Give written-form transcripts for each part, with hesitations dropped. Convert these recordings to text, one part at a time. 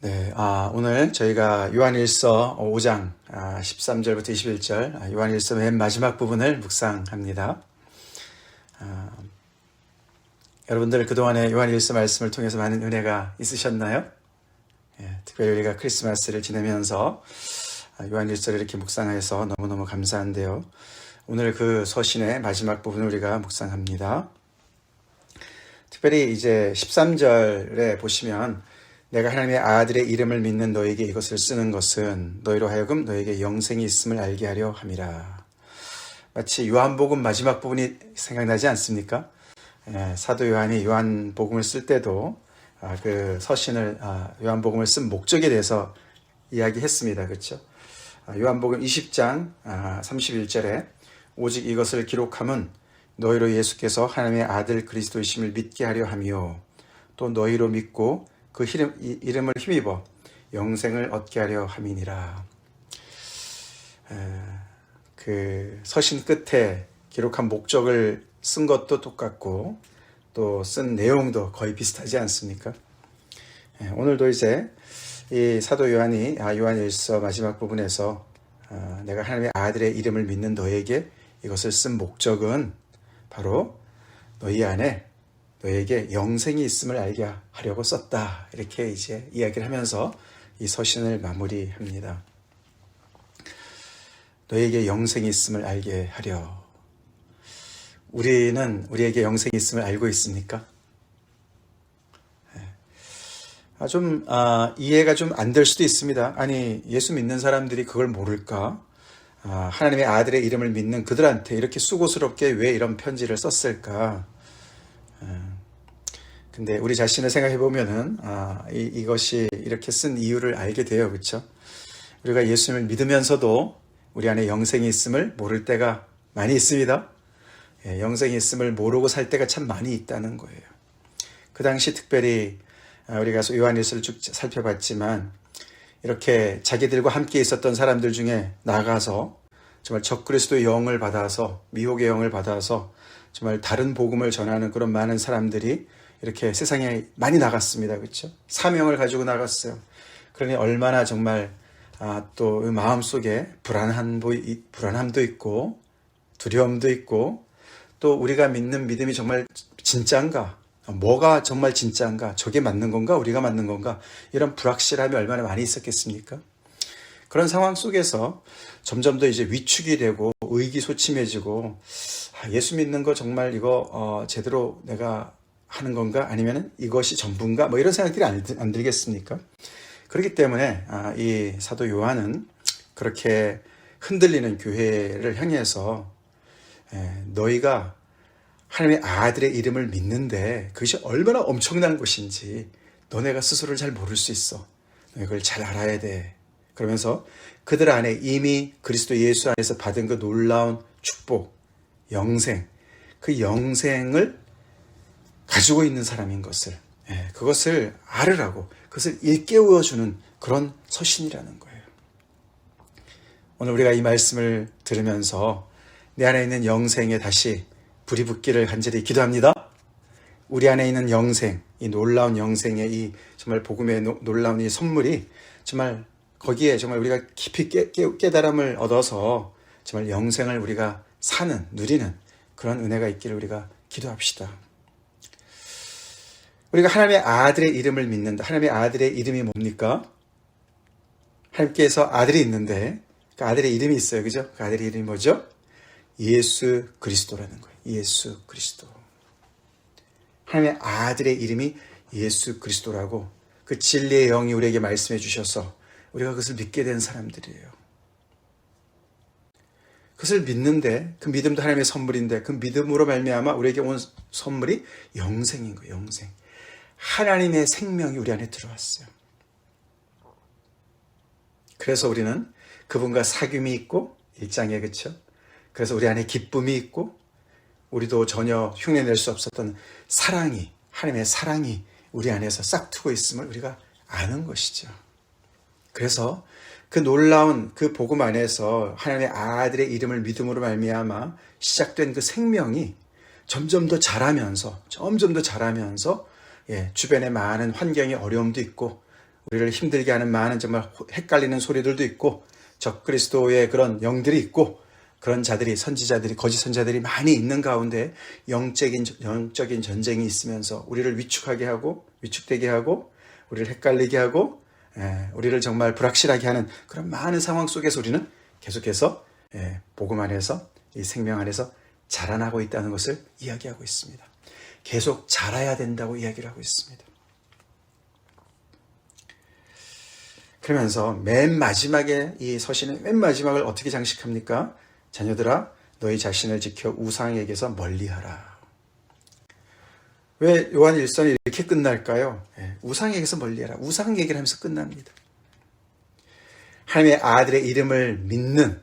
네, 오늘 저희가 요한일서 5장 13절부터 21절 요한일서 맨 마지막 부분을 묵상합니다. 여러분들 그동안에 요한일서 말씀을 통해서 많은 은혜가 있으셨나요? 특별히 우리가 크리스마스를 지내면서 요한일서를 이렇게 묵상해서 너무너무 감사한데요. 오늘 그 서신의 마지막 부분을 우리가 묵상합니다. 특별히 이제 13절에 보시면 내가 하나님의 아들의 이름을 믿는 너에게 이것을 쓰는 것은 너희로 하여금 너에게 영생이 있음을 알게 하려 함이라. 마치 요한복음 마지막 부분이 생각나지 않습니까? 사도 요한이 요한복음을 쓸 때도 그 서신을 요한복음을 쓴 목적에 대해서 이야기했습니다. 그렇죠? 요한복음 20장 31절에 오직 이것을 기록함은 너희로 예수께서 하나님의 아들 그리스도이심을 믿게 하려 하며 또 너희로 믿고 그 이름을 힘입어 영생을 얻게 하려 함이니라. 그 서신 끝에 기록한 목적을 쓴 것도 똑같고 또 쓴 내용도 거의 비슷하지 않습니까? 오늘도 이제 이 사도 요한이 요한일서 마지막 부분에서 내가 하나님의 아들의 이름을 믿는 너에게 이것을 쓴 목적은 바로 너희 안에 너에게 영생이 있음을 알게 하려고 썼다. 이렇게 이제 이야기를 하면서 이 서신을 마무리합니다. 너에게 영생이 있음을 알게 하려. 우리에게 영생이 있음을 알고 있습니까? 이해가 좀 안 될 수도 있습니다. 아니, 예수 믿는 사람들이 그걸 모를까? 하나님의 아들의 이름을 믿는 그들한테 이렇게 수고스럽게 왜 이런 편지를 썼을까? 근데 우리 자신을 생각해 보면은 이것이 이렇게 쓴 이유를 알게 돼요. 그렇죠? 우리가 예수님을 믿으면서도 우리 안에 영생이 있음을 모를 때가 많이 있습니다. 영생이 있음을 모르고 살 때가 참 많이 있다는 거예요. 그 당시 특별히 우리가 요한일서를 쭉 살펴봤지만 이렇게 자기들과 함께 있었던 사람들 중에 나가서 정말 적그리스도의 영을 받아서 미혹의 영을 받아서 정말 다른 복음을 전하는 그런 많은 사람들이 이렇게 세상에 많이 나갔습니다. 그렇죠? 사명을 가지고 나갔어요. 그러니 얼마나 정말 또 마음속에 불안함도 있고 두려움도 있고 또 우리가 믿는 믿음이 정말 진짜인가? 뭐가 정말 진짜인가? 저게 맞는 건가? 우리가 맞는 건가? 이런 불확실함이 얼마나 많이 있었겠습니까? 그런 상황 속에서 점점 더 이제 위축이 되고 의기소침해지고 예수 믿는 거 정말 이거 제대로 내가 하는 건가? 아니면 이것이 전부인가? 뭐 이런 생각들이 안 들겠습니까? 그렇기 때문에 이 사도 요한은 그렇게 흔들리는 교회를 향해서 너희가 하나님의 아들의 이름을 믿는데 그것이 얼마나 엄청난 것인지 너네가 스스로를 잘 모를 수 있어. 너희가 그걸 잘 알아야 돼. 그러면서 그들 안에 이미 그리스도 예수 안에서 받은 그 놀라운 축복, 영생, 그 영생을 가지고 있는 사람인 것을, 그것을 알으라고, 그것을 일깨워주는 그런 서신이라는 거예요. 오늘 우리가 이 말씀을 들으면서 내 안에 있는 영생에 다시 불이 붙기를 간절히 기도합니다. 우리 안에 있는 영생, 이 놀라운 영생의 이 정말 복음의 놀라운 이 선물이 정말 거기에 정말 우리가 깊이 깨달음을 얻어서 정말 영생을 우리가 누리는 그런 은혜가 있기를 우리가 기도합시다. 우리가 하나님의 아들의 이름을 믿는다. 하나님의 아들의 이름이 뭡니까? 하나님께서 아들이 있는데 그 아들의 이름이 있어요. 그죠? 그 아들의 이름이 뭐죠? 예수 그리스도라는 거예요. 예수 그리스도. 하나님의 아들의 이름이 예수 그리스도라고 그 진리의 영이 우리에게 말씀해 주셔서 우리가 그것을 믿게 된 사람들이에요. 그것을 믿는데 그 믿음도 하나님의 선물인데 그 믿음으로 말미암아 우리에게 온 선물이 영생인 거예요. 영생. 하나님의 생명이 우리 안에 들어왔어요. 그래서 우리는 그분과 사귐이 있고 일장에 그렇죠? 그래서 우리 안에 기쁨이 있고 우리도 전혀 흉내낼 수 없었던 사랑이 하나님의 사랑이 우리 안에서 싹트고 있음을 우리가 아는 것이죠. 그래서 그 놀라운 그 복음 안에서 하나님의 아들의 이름을 믿음으로 말미암아 시작된 그 생명이 점점 더 자라면서 주변에 많은 환경의 어려움도 있고 우리를 힘들게 하는 많은 정말 헷갈리는 소리들도 있고 적그리스도의 그런 영들이 있고 그런 자들이 선지자들이 거짓 선지자들이 많이 있는 가운데 영적인 전쟁이 있으면서 우리를 위축하게 하고 위축되게 하고 우리를 헷갈리게 하고 우리를 정말 불확실하게 하는 그런 많은 상황 속에서 우리는 계속해서 복음 안에서 이 생명 안에서 자라나고 있다는 것을 이야기하고 있습니다. 계속 자라야 된다고 이야기를 하고 있습니다. 그러면서 맨 마지막에 이 서신의 맨 마지막을 어떻게 장식합니까? 자녀들아 너희 자신을 지켜 우상에게서 멀리하라. 왜 요한 1서는 이렇게 끝날까요? 우상에게서 멀리하라. 우상 얘기를 하면서 끝납니다. 하나님의 아들의 이름을 믿는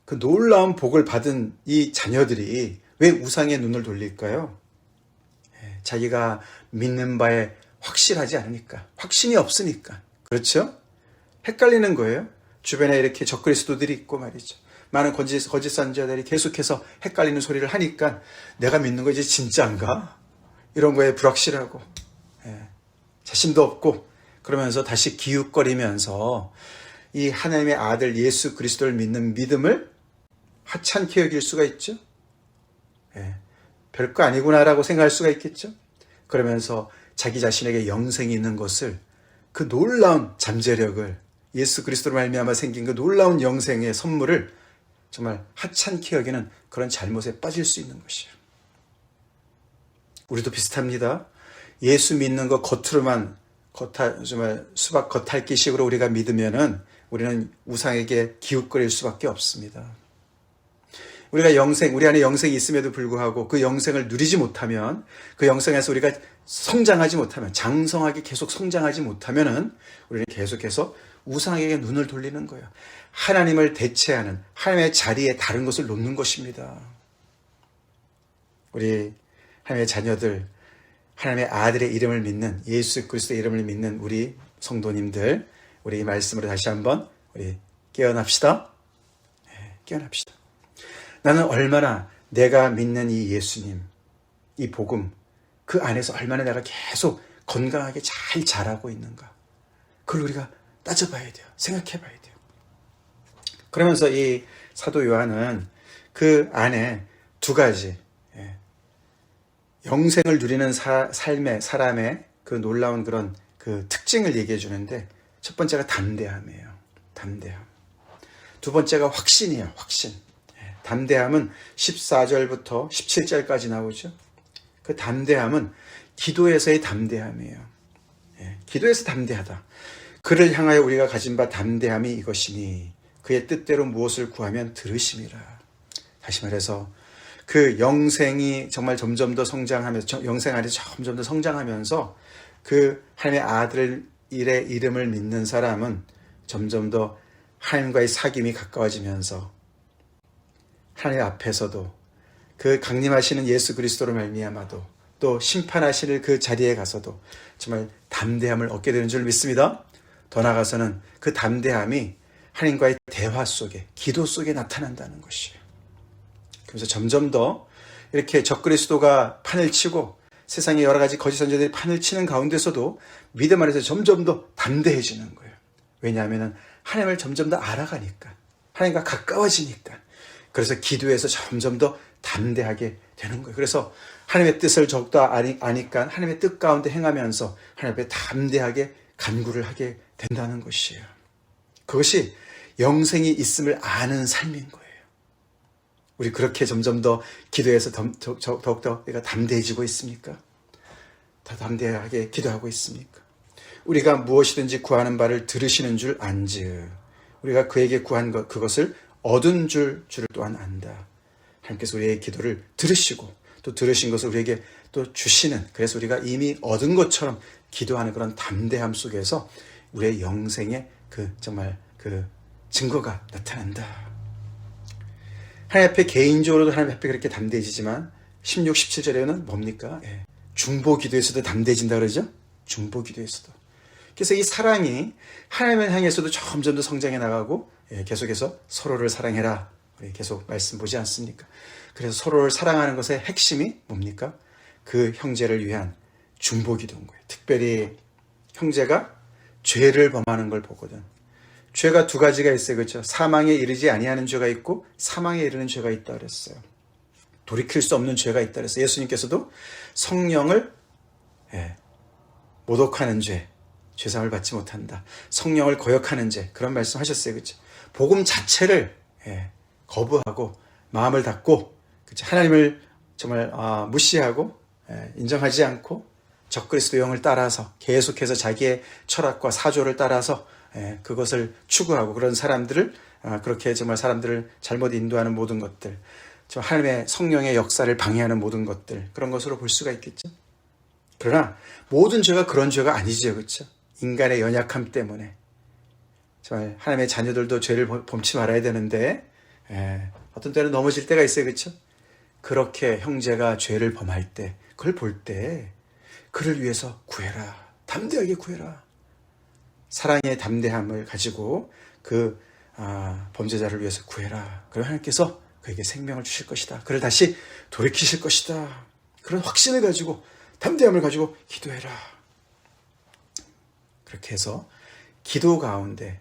그 놀라운 복을 받은 이 자녀들이 왜 우상의 눈을 돌릴까요? 자기가 믿는 바에 확실하지 않으니까, 확신이 없으니까. 그렇죠? 헷갈리는 거예요. 주변에 이렇게 적그리스도들이 있고 말이죠. 많은 거짓 선지자들이 계속해서 헷갈리는 소리를 하니까 내가 믿는 거지 진짜인가? 이런 거에 불확실하고 자신도 없고 그러면서 다시 기웃거리면서 이 하나님의 아들 예수 그리스도를 믿는 믿음을 하찮게 여길 수가 있죠. 별거 아니구나라고 생각할 수가 있겠죠. 그러면서 자기 자신에게 영생이 있는 것을 그 놀라운 잠재력을 예수 그리스도로 말미암아 생긴 그 놀라운 영생의 선물을 정말 하찮게 여기는 그런 잘못에 빠질 수 있는 것이에요. 우리도 비슷합니다. 예수 믿는 것 겉으로만 정말 수박 겉핥기식으로 우리가 믿으면은 우리는 우상에게 기웃거릴 수밖에 없습니다. 우리 안에 영생이 있음에도 불구하고 그 영생을 누리지 못하면, 그 영생에서 우리가 성장하지 못하면, 장성하게 계속 성장하지 못하면은 우리는 계속해서 우상에게 눈을 돌리는 거예요. 하나님을 대체하는 하나님의 자리에 다른 것을 놓는 것입니다. 우리 하나님의 자녀들, 하나님의 아들의 이름을 믿는, 예수 그리스도의 이름을 믿는 우리 성도님들, 우리 이 말씀으로 다시 한번 우리 깨어납시다. 깨어납시다. 나는 얼마나 내가 믿는 이 예수님, 이 복음, 그 안에서 얼마나 내가 계속 건강하게 잘 자라고 있는가. 그걸 우리가 따져봐야 돼요. 생각해봐야 돼요. 그러면서 이 사도 요한은 그 안에 두 가지 영생을 누리는 삶의 사람의 그 놀라운 그런 그 특징을 얘기해 주는데, 첫 번째가 담대함이에요. 담대함. 두 번째가 확신이에요. 확신. 담대함은 14절부터 17절까지 나오죠. 그 담대함은 기도에서의 담대함이에요. 기도에서 담대하다. 그를 향하여 우리가 가진 바 담대함이 이것이니 그의 뜻대로 무엇을 구하면 들으심이라. 다시 말해서 그 영생이 정말 점점 더 성장하면서, 영생 안에서 점점 더 성장하면서 그 하나님의 아들의 이름을 믿는 사람은 점점 더 하나님과의 사귐이 가까워지면서 하나님 앞에서도 그 강림하시는 예수 그리스도로 말미암아도 또 심판하시는 그 자리에 가서도 정말 담대함을 얻게 되는 줄 믿습니다. 더 나아가서는 그 담대함이 하나님과의 대화 속에, 기도 속에 나타난다는 것이에요. 그래서 점점 더 이렇게 적그리스도가 판을 치고 세상에 여러 가지 거짓 선지자들이 판을 치는 가운데서도 믿음 안에서 점점 더 담대해지는 거예요. 왜냐하면 하나님을 점점 더 알아가니까, 하나님과 가까워지니까. 그래서 기도에서 점점 더 담대하게 되는 거예요. 그래서 하나님의 뜻을 더욱더 아니까 하나님의 뜻 가운데 행하면서 하나님 앞에 담대하게 간구를 하게 된다는 것이에요. 그것이 영생이 있음을 아는 삶인 거예요. 우리 그렇게 점점 더 기도에서 더욱더 우리가 담대해지고 있습니까? 더 담대하게 기도하고 있습니까? 우리가 무엇이든지 구하는 바를 들으시는 줄 안즉 우리가 그에게 구한 것, 그것을 얻은 줄을 또한 안다. 하나님께서 우리의 기도를 들으시고 또 들으신 것을 우리에게 또 주시는, 그래서 우리가 이미 얻은 것처럼 기도하는 그런 담대함 속에서 우리의 영생의 그 정말 그 증거가 나타난다. 하나님 앞에 개인적으로도 하나님 앞에 그렇게 담대해지지만 16, 17절에는 뭡니까? 중보 기도에서도 담대해진다 그러죠? 중보 기도에서도. 그래서 이 사랑이 하나님을 향해서도 점점 더 성장해 나가고 계속해서 서로를 사랑해라. 우리 계속 말씀 보지 않습니까? 그래서 서로를 사랑하는 것의 핵심이 뭡니까? 그 형제를 위한 중보 기도인 거예요. 특별히 형제가 죄를 범하는 걸 보거든. 죄가 두 가지가 있어요. 그렇죠? 사망에 이르지 아니하는 죄가 있고 사망에 이르는 죄가 있다 그랬어요. 돌이킬 수 없는 죄가 있다 그랬어요. 예수님께서도 성령을 모독하는 죄, 죄사함을 받지 못한다. 성령을 거역하는 죄, 그런 말씀 하셨어요. 그렇죠? 복음 자체를 거부하고 마음을 닫고, 그렇죠? 하나님을 정말 무시하고 인정하지 않고 적그리스도 영을 따라서 계속해서 자기의 철학과 사조를 따라서 그것을 추구하고, 그런 사람들을 그렇게 정말 사람들을 잘못 인도하는 모든 것들, 하나님의 성령의 역사를 방해하는 모든 것들, 그런 것으로 볼 수가 있겠죠. 그러나 모든 죄가 그런 죄가 아니죠. 그렇죠? 인간의 연약함 때문에 정말 하나님의 자녀들도 죄를 범치 말아야 되는데 어떤 때는 넘어질 때가 있어요. 그렇죠? 그렇게 형제가 죄를 범할 때, 그걸 볼 때 그를 위해서 구해라. 담대하게 구해라. 사랑의 담대함을 가지고 그 범죄자를 위해서 구해라. 그리고 하나님께서 그에게 생명을 주실 것이다. 그를 다시 돌이키실 것이다. 그런 확신을 가지고, 담대함을 가지고 기도해라. 그렇게 해서 기도 가운데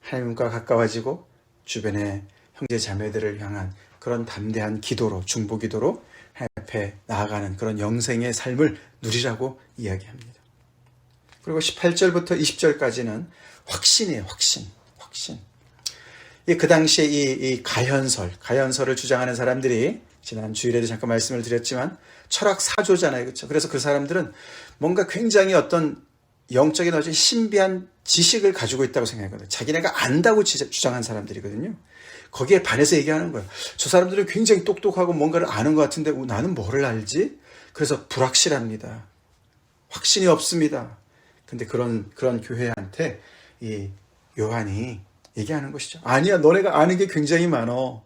하나님과 가까워지고 주변의 형제 자매들을 향한 그런 담대한 기도로, 중보기도로 하나님 앞에 나아가는 그런 영생의 삶을 누리라고 이야기합니다. 그리고 18절부터 20절까지는 확신이에요. 확신. 그 당시에 이 가현설을 주장하는 사람들이, 지난 주일에도 잠깐 말씀을 드렸지만 철학 사조잖아요. 그렇죠? 그래서 그 사람들은 뭔가 굉장히 어떤 영적인 어떤 신비한 지식을 가지고 있다고 생각하거든요. 자기네가 안다고 주장한 사람들이거든요. 거기에 반해서 얘기하는 거예요. 저 사람들은 굉장히 똑똑하고 뭔가를 아는 것 같은데 나는 뭐를 알지? 그래서 불확실합니다. 확신이 없습니다. 근데 그런 교회한테 이 요한이 얘기하는 것이죠. 아니야, 너네가 아는 게 굉장히 많어.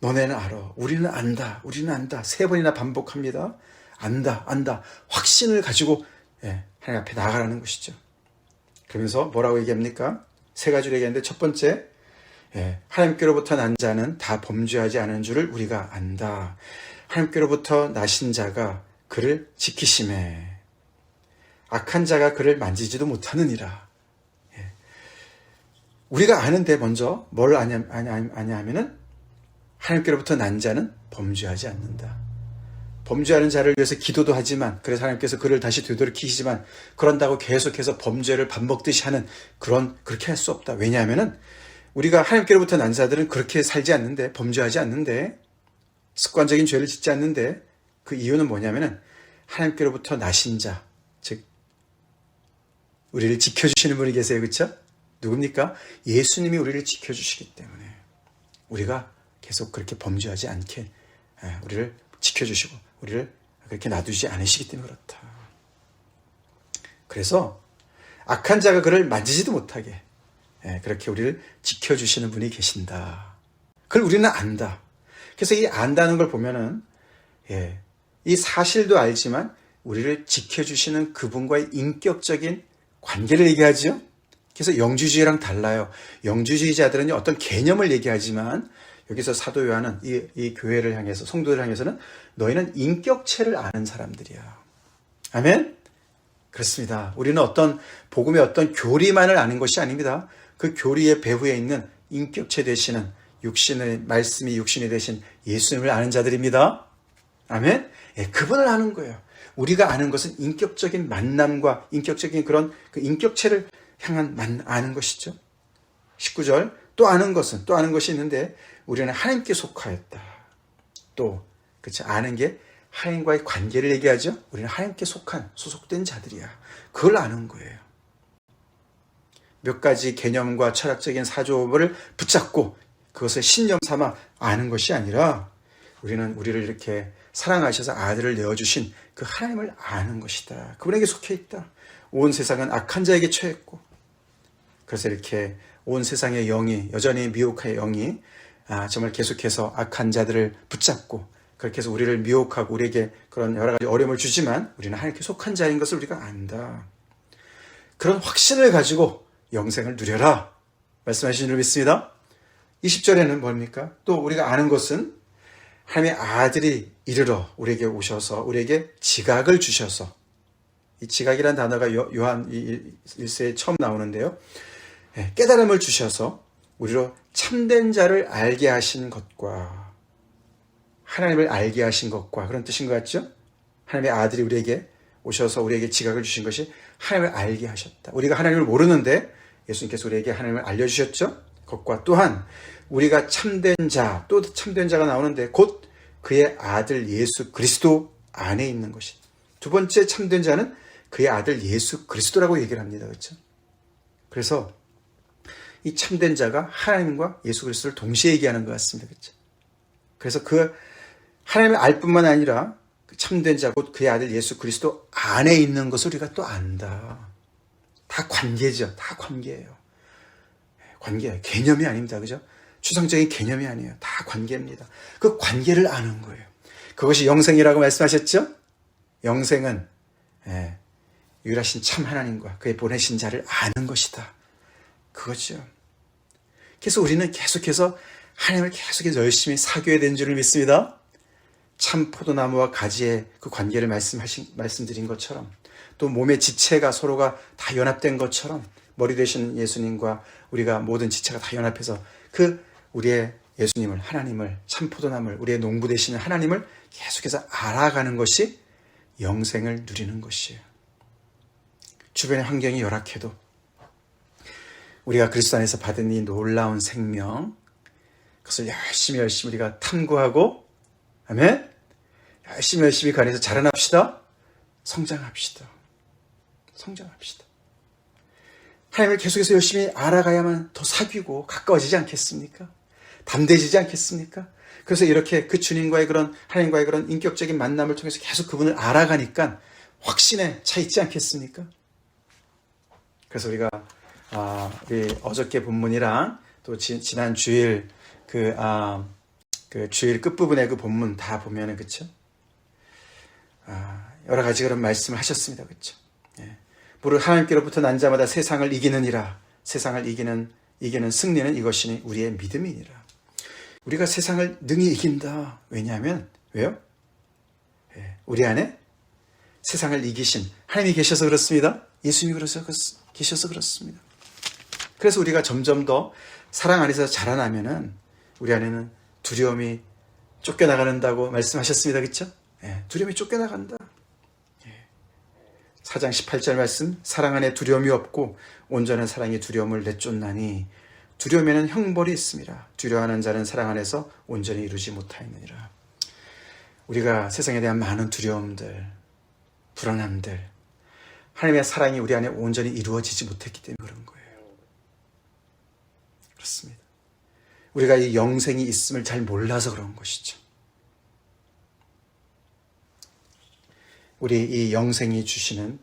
너네는 알아. 우리는 안다. 3번이나 반복합니다. 안다. 확신을 가지고 하나님 앞에 나아가라는 것이죠. 그러면서 뭐라고 얘기합니까? 3가지로 얘기하는데, 첫 번째, 하나님께로부터 난 자는 다 범죄하지 않은 줄을 우리가 안다. 하나님께로부터 나신 자가 그를 지키심에 악한 자가 그를 만지지도 못하느니라. 우리가 아는데 먼저 뭘 아냐 하면은 하나님께로부터 난 자는 범죄하지 않는다. 범죄하는 자를 위해서 기도도 하지만, 그래서 하나님께서 그를 다시 되돌이키시지만, 그런다고 계속해서 범죄를 밥 먹듯이 하는 그렇게 할 수 없다. 왜냐하면은 우리가 하나님께로부터 난 자들은 그렇게 살지 않는데, 범죄하지 않는데, 습관적인 죄를 짓지 않는데, 그 이유는 뭐냐면은 하나님께로부터 나신 자, 즉 우리를 지켜주시는 분이 계세요. 그렇죠? 누굽니까? 예수님이 우리를 지켜주시기 때문에 우리가 계속 그렇게 범죄하지 않게 우리를 지켜주시고 우리를 그렇게 놔두지 않으시기 때문에 그렇다. 그래서 악한 자가 그를 만지지도 못하게 그렇게 우리를 지켜주시는 분이 계신다. 그걸 우리는 안다. 그래서 이 안다는 걸 보면은 이 사실도 알지만 우리를 지켜주시는 그분과의 인격적인 관계를 얘기하죠. 그래서 영주주의랑 달라요. 영주주의자들은 어떤 개념을 얘기하지만, 여기서 사도 요한은 이 교회를 향해서, 성도들을 향해서는 너희는 인격체를 아는 사람들이야. 아멘? 그렇습니다. 우리는 어떤 복음의 어떤 교리만을 아는 것이 아닙니다. 그 교리의 배후에 있는 인격체 되시는 육신의 말씀이 육신이 되신 예수님을 아는 자들입니다. 아멘? 그분을 아는 거예요. 우리가 아는 것은 인격적인 만남과 인격적인 그런 그 인격체를 향한 아는 것이죠. 19절, 또 아는 것이 있는데 우리는 하나님께 속하였다. 또 그렇죠. 아는 게 하나님과의 관계를 얘기하죠. 우리는 하나님께 소속된 자들이야. 그걸 아는 거예요. 몇 가지 개념과 철학적인 사조를 붙잡고 그것을 신념 삼아 아는 것이 아니라, 우리는 우리를 이렇게 사랑하셔서 아들을 내어주신 그 하나님을 아는 것이다. 그분에게 속해 있다. 온 세상은 악한 자에게 처했고, 그래서 이렇게 온 세상의 영이, 여전히 미혹의 영이 정말 계속해서 악한 자들을 붙잡고, 그렇게 해서 우리를 미혹하고 우리에게 그런 여러 가지 어려움을 주지만 우리는 하나님께 속한 자인 것을 우리가 안다. 그런 확신을 가지고 영생을 누려라 말씀하신 줄 믿습니다. 20절에는 뭡니까? 또 우리가 아는 것은 하나님의 아들이 이르러 우리에게 오셔서 우리에게 지각을 주셔서, 이 지각이라는 단어가 요한 1세에 처음 나오는데요. 깨달음을 주셔서 우리로 참된 자를 알게 하신 것과 하나님을 알게 하신 것과 그런 뜻인 것 같죠? 하나님의 아들이 우리에게 오셔서 우리에게 지각을 주신 것이 하나님을 알게 하셨다. 우리가 하나님을 모르는데 예수님께서 우리에게 하나님을 알려주셨죠? 것과 또한 우리가 참된 자, 또 참된 자가 나오는데 곧 그의 아들 예수 그리스도 안에 있는 것이. 두 번째 참된 자는 그의 아들 예수 그리스도라고 얘기를 합니다. 그렇죠? 그래서 이 참된 자가 하나님과 예수 그리스도를 동시에 얘기하는 것 같습니다. 그렇죠? 그래서 그 하나님을 알 뿐만 아니라 참된 자 곧 그의 아들 예수 그리스도 안에 있는 것을 우리가 또 안다. 다 관계죠. 다 관계예요. 관계예요. 개념이 아닙니다. 그죠? 추상적인 개념이 아니에요. 다 관계입니다. 그 관계를 아는 거예요. 그것이 영생이라고 말씀하셨죠? 영생은 유일하신 참 하나님과 그의 보내신 자를 아는 것이다. 그거죠. 그래서 우리는 계속해서 하나님을 계속해서 열심히 사귀어야 되는 줄을 믿습니다. 참 포도나무와 가지의 그 관계를 말씀드린 것처럼 또 몸의 지체가 서로가 다 연합된 것처럼 머리 되신 예수님과 우리가 모든 지체가 다 연합해서 그 우리의 예수님을 하나님을 참 포도나무를 우리의 농부 되시는 하나님을 계속해서 알아가는 것이 영생을 누리는 것이에요. 주변의 환경이 열악해도 우리가 그리스도 안에서 받은 이 놀라운 생명 그것을 열심히 우리가 탐구하고 아멘? 열심히 그 안에서 자라납시다. 성장합시다. 하나님을 계속해서 열심히 알아가야만 더 사귀고 가까워지지 않겠습니까? 담대해지지 않겠습니까? 그래서 이렇게 그 주님과의 그런 하나님과의 그런 인격적인 만남을 통해서 계속 그분을 알아가니까 확신에 차 있지 않겠습니까? 그래서 우리가 우리 어저께 본문이랑 또 지난 주일 그 주일 끝부분의 그 본문 다 보면은 그쵸? 여러 가지 그런 말씀을 하셨습니다. 그쵸? 예. 무릇 하나님께로부터 난 자마다 세상을 이기느니라. 세상을 이기는 승리는 이것이니 우리의 믿음이니라. 우리가 세상을 능히 이긴다. 왜냐하면 왜요? 예. 우리 안에 세상을 이기신 하나님이 계셔서 그렇습니다. 예수님이 계셔서 그렇습니다. 그래서 우리가 점점 더 사랑 안에서 자라나면은 우리 안에는 두려움이 쫓겨나간다고 말씀하셨습니다. 그렇죠? 예, 두려움이 쫓겨나간다. 4장 18절 말씀 사랑 안에 두려움이 없고 온전한 사랑이 두려움을 내쫓나니 두려움에는 형벌이 있습니다. 두려워하는 자는 사랑 안에서 온전히 이루지 못하였느니라. 우리가 세상에 대한 많은 두려움들, 불안함들 하나님의 사랑이 우리 안에 온전히 이루어지지 못했기 때문에 그런 거예요. 그렇습니다. 우리가 이 영생이 있음을 잘 몰라서 그런 것이죠. 우리 이 영생이 주시는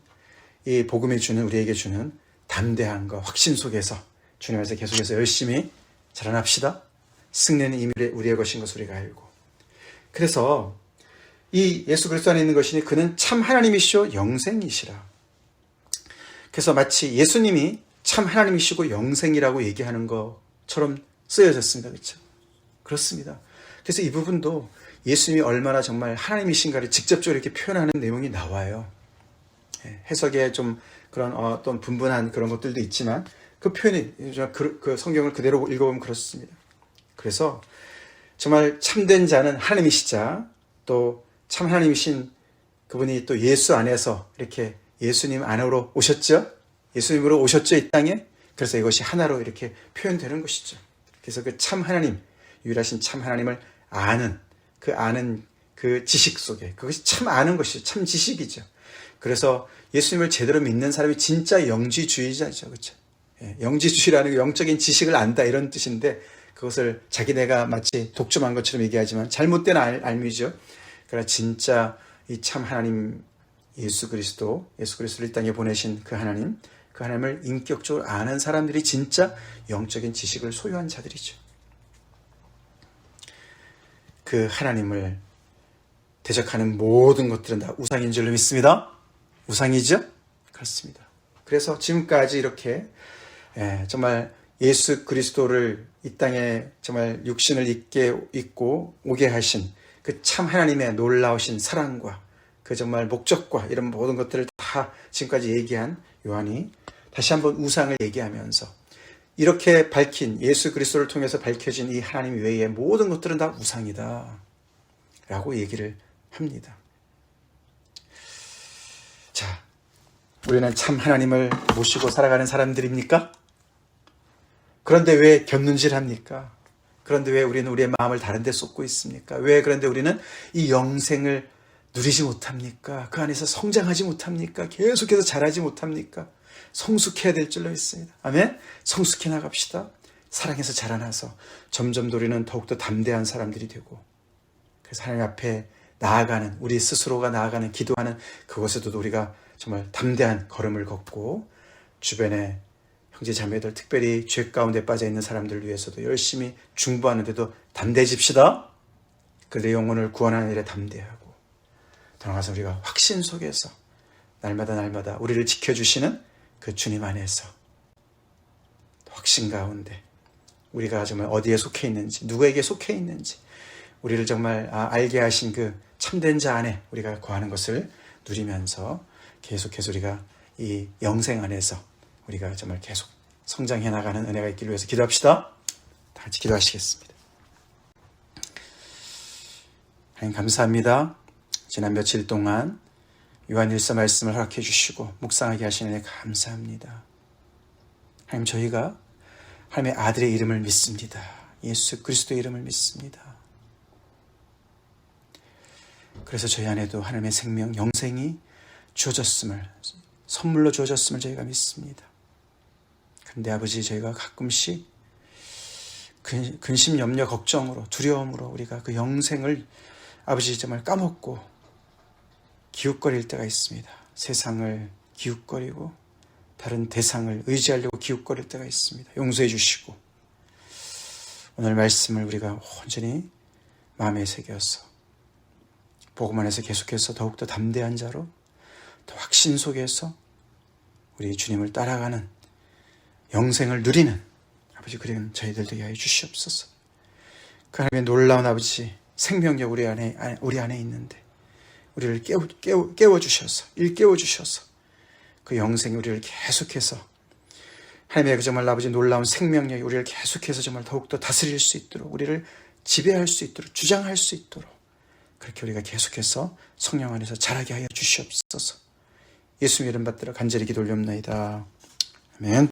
이 복음이 주는 우리에게 주는 담대함과 확신 속에서 주님께서 계속해서 열심히 자라납시다. 승리는 이미 우리의 것인 것을 우리가 알고 그래서 이 예수 그리스도 안에 있는 것이니 그는 참 하나님이시오 영생이시라. 그래서 마치 예수님이 참 하나님이시고 영생이라고 얘기하는 것처럼 쓰여졌습니다. 그렇죠? 그렇습니다. 그래서 이 부분도 예수님이 얼마나 정말 하나님이신가를 직접적으로 이렇게 표현하는 내용이 나와요. 해석에 좀 그런 어떤 분분한 그런 것들도 있지만 그 표현이 그 성경을 그대로 읽어보면 그렇습니다. 그래서 정말 참된 자는 하나님이시자 또 참 하나님이신 그분이 또 예수 안에서 이렇게 예수님 안으로 오셨죠. 예수님으로 오셨죠 이 땅에. 그래서 이것이 하나로 이렇게 표현되는 것이죠. 그래서 그 참 하나님, 유일하신 참 하나님을 아는 그 지식 속에 그것이 참 아는 것이죠. 참 지식이죠. 그래서 예수님을 제대로 믿는 사람이 진짜 영지주의자죠. 그렇죠? 영지주의라는 게 영적인 지식을 안다 이런 뜻인데 그것을 자기네가 마치 독점한 것처럼 얘기하지만 잘못된 알미죠. 그러나 진짜 이 참 하나님 예수 그리스도를 이 땅에 보내신 그 하나님을 인격적으로 아는 사람들이 진짜 영적인 지식을 소유한 자들이죠. 그 하나님을 대적하는 모든 것들은 다 우상인 줄로 믿습니다. 우상이죠? 그렇습니다. 그래서 지금까지 이렇게 정말 예수 그리스도를 이 땅에 정말 육신을 입고 오게 하신 그 참 하나님의 놀라우신 사랑과 그 정말 목적과 이런 모든 것들을 다 지금까지 얘기한 요한이 다시 한번 우상을 얘기하면서 이렇게 밝힌 예수 그리스도를 통해서 밝혀진 이 하나님 외의 모든 것들은 다 우상이다 라고 얘기를 합니다. 자, 우리는 참 하나님을 모시고 살아가는 사람들입니까? 그런데 왜 곁눈질합니까? 그런데 왜 우리는 우리의 마음을 다른 데 쏟고 있습니까? 왜 그런데 우리는 이 영생을 누리지 못합니까? 그 안에서 성장하지 못합니까? 계속해서 자라지 못합니까? 성숙해야 될 줄로 있습니다. 아멘? 성숙해 나갑시다. 사랑해서 자라나서 점점 우리는 더욱더 담대한 사람들이 되고, 그래서 하나님 앞에 나아가는, 우리 스스로가 나아가는, 기도하는 그것에도 우리가 정말 담대한 걸음을 걷고, 주변에 형제 자매들, 특별히 죄 가운데 빠져 있는 사람들을 위해서도 열심히 중보하는데도 담대해집시다. 그들의 영혼을 구원하는 일에 담대하고, 돌아가서 우리가 확신 속에서 날마다 우리를 지켜주시는 그 주님 안에서 확신 가운데 우리가 정말 어디에 속해 있는지, 누구에게 속해 있는지 우리를 정말 알게 하신 그 참된 자 안에 우리가 거하는 것을 누리면서 계속해서 우리가 이 영생 안에서 우리가 정말 계속 성장해 나가는 은혜가 있기를 위해서 기도합시다. 다 같이 기도하시겠습니다. 하나님 감사합니다. 지난 며칠 동안 요한일서 말씀을 허락해 주시고 묵상하게 하시는 은혜 감사합니다. 하나님, 저희가 하나님의 아들의 이름을 믿습니다. 예수 그리스도의 이름을 믿습니다. 그래서 저희 안에도 하나님의 생명, 영생이 주어졌음을, 선물로 주어졌음을 저희가 믿습니다. 그런데 아버지, 저희가 가끔씩 근심, 염려, 걱정으로, 두려움으로 우리가 그 영생을 아버지 정말 까먹고 기웃거릴 때가 있습니다. 세상을 기웃거리고 다른 대상을 의지하려고 기웃거릴 때가 있습니다. 용서해 주시고 오늘 말씀을 우리가 온전히 마음에 새겨서 복음 안에서 계속해서 더욱더 담대한 자로, 더 확신 속에서 우리 주님을 따라가는 영생을 누리는 아버지, 그런 저희들 되게 하여 주시옵소서. 그 하나님의 놀라운 아버지 생명력 우리 안에 있는데 우리를 깨워주셔서, 일깨워주셔서 그 영생이 우리를 계속해서 하나님의 그 정말 아버지 놀라운 생명력이 우리를 계속해서 정말 더욱더 다스릴 수 있도록, 우리를 지배할 수 있도록, 주장할 수 있도록 그렇게 우리가 계속해서 성령 안에서 자라게 하여 주시옵소서. 예수님 이름 받들어 간절히 기도 올리옵나이다. 아멘.